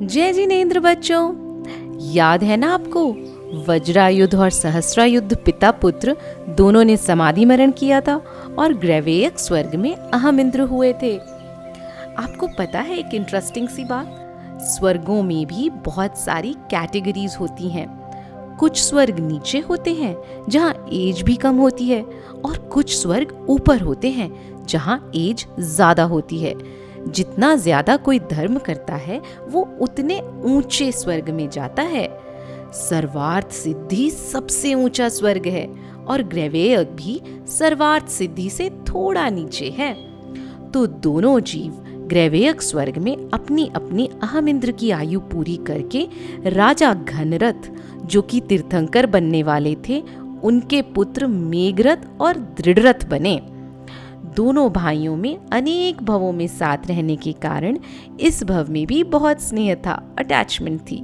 जय जिनेंद्र बच्चों, याद है ना आपको? वज्रायुध और सहस्रायुध पिता पुत्र दोनों ने समाधि मरण किया था और ग्रैवेयक स्वर्ग में अहम इंद्र हुए थे। आपको पता है एक इंटरेस्टिंग सी बात, स्वर्गों में भी बहुत सारी कैटेगरीज होती हैं। कुछ स्वर्ग नीचे होते हैं जहाँ एज भी कम होती है और कुछ स्वर्ग ऊपर होते हैं जहाँ एज ज्यादा होती है। जितना ज्यादा कोई धर्म करता है वो उतने ऊंचे स्वर्ग में जाता है। सर्वार्थ सिद्धि सबसे ऊंचा स्वर्ग है और ग्रैवेयक भी सर्वार्थ सिद्धि से थोड़ा नीचे है। तो दोनों जीव ग्रैवेयक स्वर्ग में अपनी अपनी अहम इंद्र की आयु पूरी करके राजा घनरथ, जो कि तीर्थंकर बनने वाले थे, उनके पुत्र मेघरथ और दृढ़रथ बने। दोनों भाइयों में अनेक भवों में साथ रहने के कारण इस भव में भी बहुत स्नेह था, अटैचमेंट थी।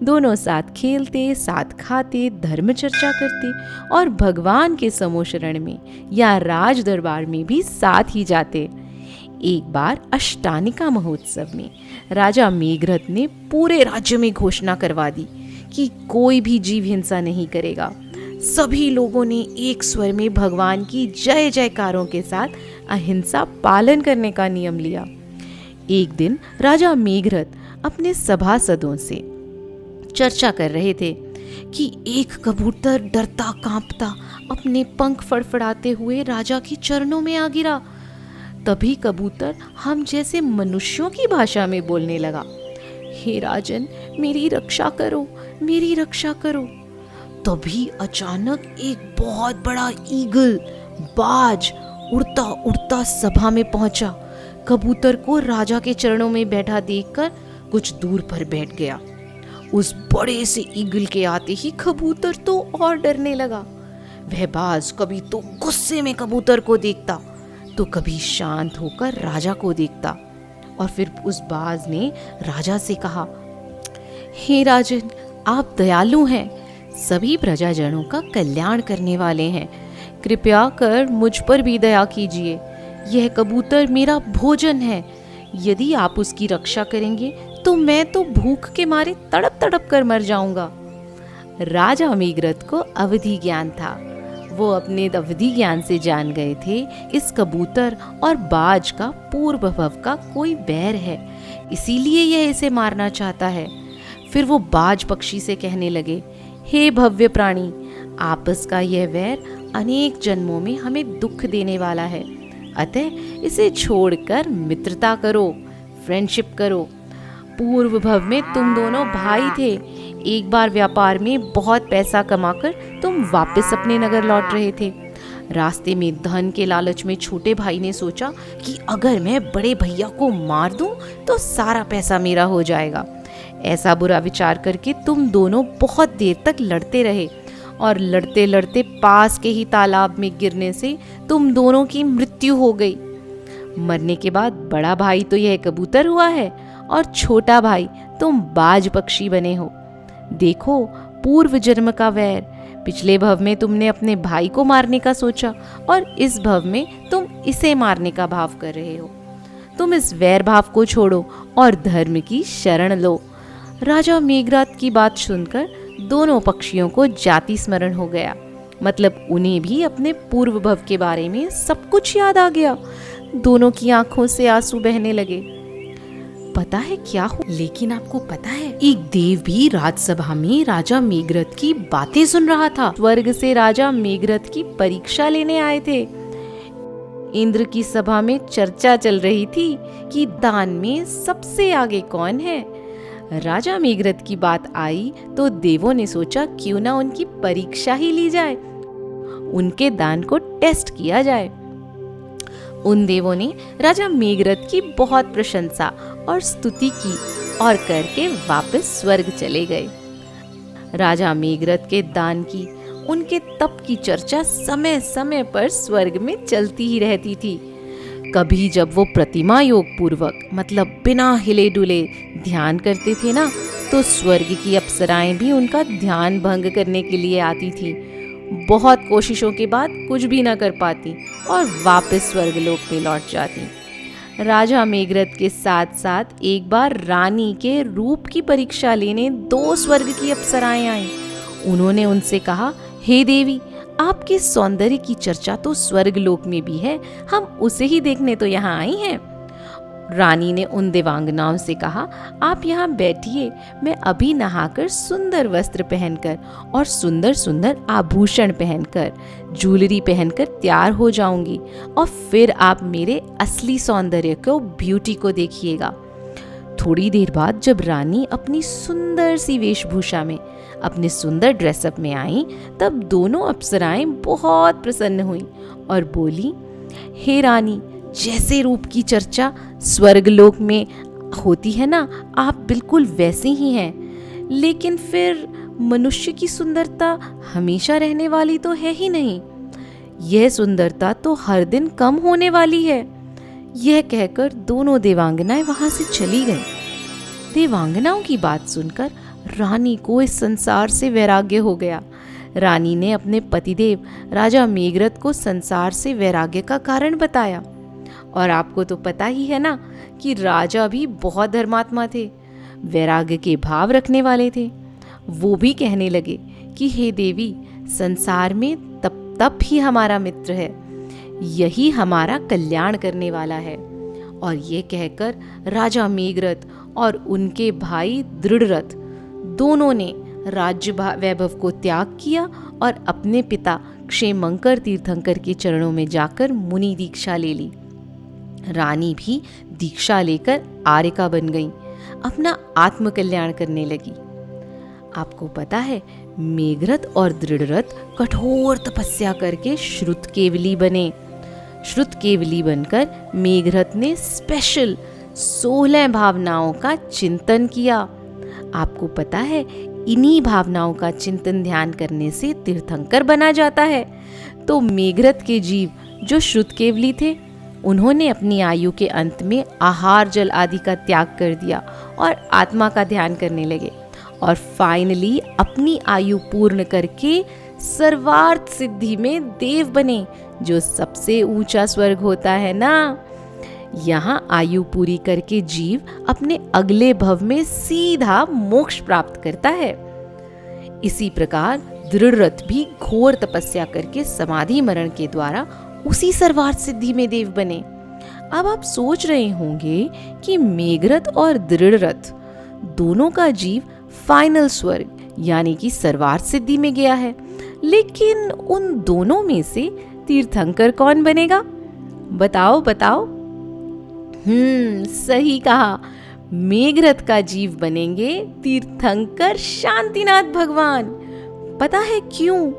दोनों साथ खेलते, साथ खाते, धर्म चर्चा करते और भगवान के समोशरण में या राज दरबार में भी साथ ही जाते। एक बार अष्टानिका महोत्सव में राजा मेघरथ ने पूरे राज्य में घोषणा करवा दी कि कोई भी जीव हिंसा नहीं करेगा। सभी लोगों ने एक स्वर में भगवान की जय जयकारों के साथ अहिंसा पालन करने का नियम लिया। एक दिन राजा मेघरथ अपने सभासदों से चर्चा कर रहे थे कि एक कबूतर डरता कांपता अपने पंख फड़फड़ाते हुए राजा के चरणों में आ गिरा। तभी कबूतर हम जैसे मनुष्यों की भाषा में बोलने लगा, हे राजन, मेरी रक्षा करो, मेरी रक्षा करो। तभी अचानक एक बहुत बड़ा ईगल, बाज उड़ता उड़ता सभा में पहुंचा। कबूतर को राजा के चरणों में बैठा देखकर कुछ दूर पर बैठ गया। उस बड़े से ईगल के आते ही कबूतर तो और डरने लगा। वह बाज कभी तो गुस्से में कबूतर को देखता तो कभी शांत होकर राजा को देखता। और फिर उस बाज ने राजा से कहा, हे राजन, आप दयालु हैं, सभी प्रजाजनों का कल्याण करने वाले हैं, कृपया कर मुझ पर भी दया कीजिए। यह कबूतर मेरा भोजन है, यदि आप उसकी रक्षा करेंगे तो मैं तो भूख के मारे तड़प तड़प कर मर जाऊंगा। राजा मेघरथ को अवधि ज्ञान था। वो अपने अवधि ज्ञान से जान गए थे इस कबूतर और बाज का पूर्व भव का कोई बैर है, इसीलिए यह इसे मारना चाहता है। फिर वो बाज पक्षी से कहने लगे, हे भव्य प्राणी, आपस का यह वैर अनेक जन्मों में हमें दुख देने वाला है, अतः इसे छोड़कर मित्रता करो, फ्रेंडशिप करो। पूर्व भव में तुम दोनों भाई थे। एक बार व्यापार में बहुत पैसा कमाकर तुम वापस अपने नगर लौट रहे थे। रास्ते में धन के लालच में छोटे भाई ने सोचा कि अगर मैं बड़े भैया को मार दूं तो सारा पैसा मेरा हो जाएगा। ऐसा बुरा विचार करके तुम दोनों बहुत देर तक लड़ते रहे और लड़ते लड़ते पास के ही तालाब में गिरने से तुम दोनों की मृत्यु हो गई। मरने के बाद बड़ा भाई तो यह कबूतर हुआ है और छोटा भाई तुम बाज पक्षी बने हो। देखो, पूर्व जन्म का वैर, पिछले भव में तुमने अपने भाई को मारने का सोचा और इस भव में तुम इसे मारने का भाव कर रहे हो। तुम इस वैर भाव को छोड़ो और धर्म की शरण लो। राजा मेघराज की बात सुनकर दोनों पक्षियों को जाति स्मरण हो गया, मतलब उन्हें भी अपने पूर्व भव के बारे में सब कुछ याद आ गया। दोनों की आंखों से आंसू बहने लगे। पता है क्या हुआ? लेकिन आपको पता है, एक देव भी राजसभा में राजा मेघरथ की बातें सुन रहा था। स्वर्ग से राजा मेघरथ की परीक्षा लेने आए थे। इंद्र की सभा में चर्चा चल रही थी कि दान में सबसे आगे कौन है। राजा मेघरथ की बात आई तो देवों ने सोचा क्यों ना उनकी परीक्षा ही ली जाए, उनके दान को टेस्ट किया जाए। उन देवों ने राजा मेघरथ की बहुत प्रशंसा और स्तुति की और करके वापस स्वर्ग चले गए। राजा मेघरथ के दान की, उनके तप की चर्चा समय समय पर स्वर्ग में चलती ही रहती थी। कभी जब वो प्रतिमा योग पूर्वक, मतलब बिना हिले डुले ध्यान करते थे ना, तो स्वर्ग की अप्सराएं भी उनका ध्यान भंग करने के लिए आती थी। बहुत कोशिशों के बाद कुछ भी न कर पाती और वापस स्वर्गलोक में लौट जाती। राजा मेघरथ के साथ साथ एक बार रानी के रूप की परीक्षा लेने 2 स्वर्ग की अप्सराएं आईं। उन्होंने उनसे कहा, हे देवी, आपके सौंदर्य की चर्चा तो स्वर्ग लोक में भी है, हम उसे ही देखने तो यहाँ आई हैं। रानी ने उन देवांगनाओं से कहा, आप यहाँ बैठिए, मैं अभी नहाकर सुंदर वस्त्र पहनकर और सुंदर सुंदर आभूषण पहनकर, ज्वेलरी पहनकर तैयार हो जाऊंगी और फिर आप मेरे असली सौंदर्य को, ब्यूटी को देखिएगा। थोड़ी देर बाद जब रानी अपनी सुंदर सी वेशभूषा में, अपने सुंदर ड्रेसअप में आई, तब दोनों अप्सराएं बहुत प्रसन्न हुईं और बोली, हे रानी, जैसे रूप की चर्चा स्वर्गलोक में होती है ना, आप बिल्कुल वैसे ही हैं। लेकिन फिर मनुष्य की सुंदरता हमेशा रहने वाली तो है ही नहीं। यह सुंदरता तो हर दिन कम होने वाली है। यह कहकर दोनों देवांगनाएं वहां से चली गईं। देवांगनाओं की बात सुनकर रानी को इस संसार से वैराग्य हो गया। रानी ने अपने पतिदेव राजा मेघरथ को संसार से वैराग्य का कारण बताया। और आपको तो पता ही है ना कि राजा भी बहुत धर्मात्मा थे, वैराग्य के भाव रखने वाले थे। वो भी कहने लगे कि हे देवी, संसार में तप ही हमारा मित्र है, यही हमारा कल्याण करने वाला है। और ये कहकर राजा मेघरथ और उनके भाई दृढ़रथ दोनों ने राज्य वैभव को त्याग किया और अपने पिता क्षेमंकर तीर्थंकर के चरणों में जाकर मुनि दीक्षा ले ली। रानी भी दीक्षा लेकर आर्यका बन गई, अपना आत्म कल्याण करने लगी। आपको पता है, मेघरथ और दृढ़रथ कठोर तपस्या करके श्रुतकेवली बने। श्रुतकेवली बनकर मेघरथ ने स्पेशल 16 भावनाओं का चिंतन किया। आपको पता है, इन्हीं भावनाओं का चिंतन ध्यान करने से तीर्थंकर बना जाता है। तो मेघरथ के जीव जो श्रुतकेवली थे, उन्होंने अपनी आयु के अंत में आहार जल आदि का त्याग कर दिया और आत्मा का ध्यान करने लगे और फाइनली अपनी आयु पूर्ण करके सर्वार्थ सिद्धि में देव बने, जो सबसे ऊंचा स्वर्ग होता है ना। यहाँ आयु पूरी करके जीव अपने अगले भव में सीधा मोक्ष प्राप्त करता है। इसी प्रकार दृढ़रथ भी घोर तपस्या करके समाधि मरण के द्वारा उसी सर्वार्थ सिद्धि में देव बने। अब आप सोच रहे होंगे कि मेघरथ और दृढ़रथ दोनों का जीव फाइनल स्वर्ग यानी कि सर्वार्थ सिद्धि में गया है, लेकिन उन दोनों में से तीर्थंकर कौन बनेगा? बताओ बताओ। सही कहा, मेघरथ का जीव बनेंगे तीर्थंकर शांतिनाथ भगवान। पता है क्यों?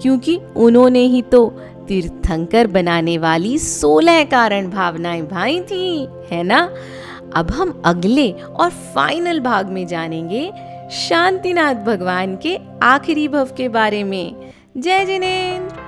क्योंकि उन्होंने ही तो तीर्थंकर बनाने वाली 16 कारण भावनाएं भाई थी, है ना। अब हम अगले और फाइनल भाग में जानेंगे शांतिनाथ भगवान के आखिरी भव के बारे में। जय जिनेंद्र।